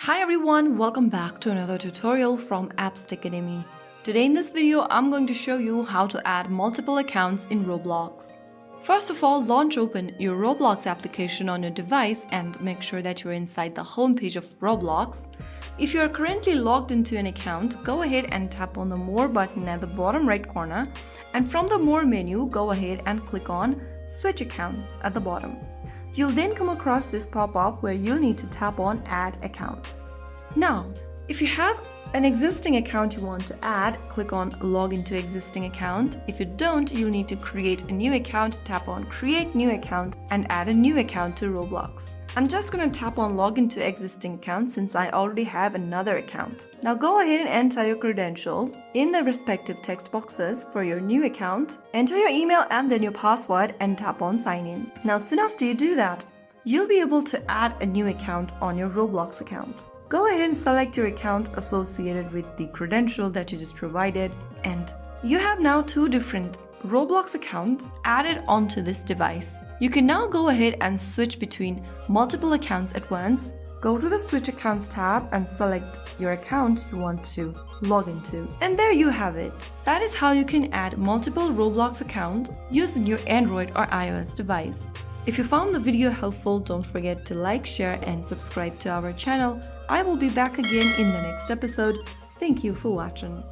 Hi everyone, welcome back to another tutorial from Apps Academy. Today in this video, I'm going to show you how to add multiple accounts in Roblox. First of all, launch open your Roblox application on your device and make sure that you're inside the home page of Roblox. If you are currently logged into an account, go ahead and tap on the More button at the bottom right corner, and from the More menu, go ahead and click on Switch Accounts at the bottom. You'll then come across this pop-up where you'll need to tap on Add Account. Now, if you have an existing account you want to add, click on Log into Existing Account. If you don't, you'll need to create a new account, tap on Create New Account and add a new account to Roblox. I'm just going to tap on Log into Existing Account since I already have another account. Now go ahead and enter your credentials in the respective text boxes for your new account. Enter your email and then your password and tap on Sign In. Now soon after you do that, you'll be able to add a new account on your Roblox account. Go ahead and select your account associated with the credential that you just provided, and you have now two different Roblox accounts added onto this device. You can now go ahead and switch between multiple accounts at once. Go to the Switch Accounts tab and select your account you want to log into. And there you have it. That is how you can add multiple Roblox accounts using your Android or iOS device. If you found the video helpful, don't forget to like, share and subscribe to our channel. I will be back again in the next episode. Thank you for watching.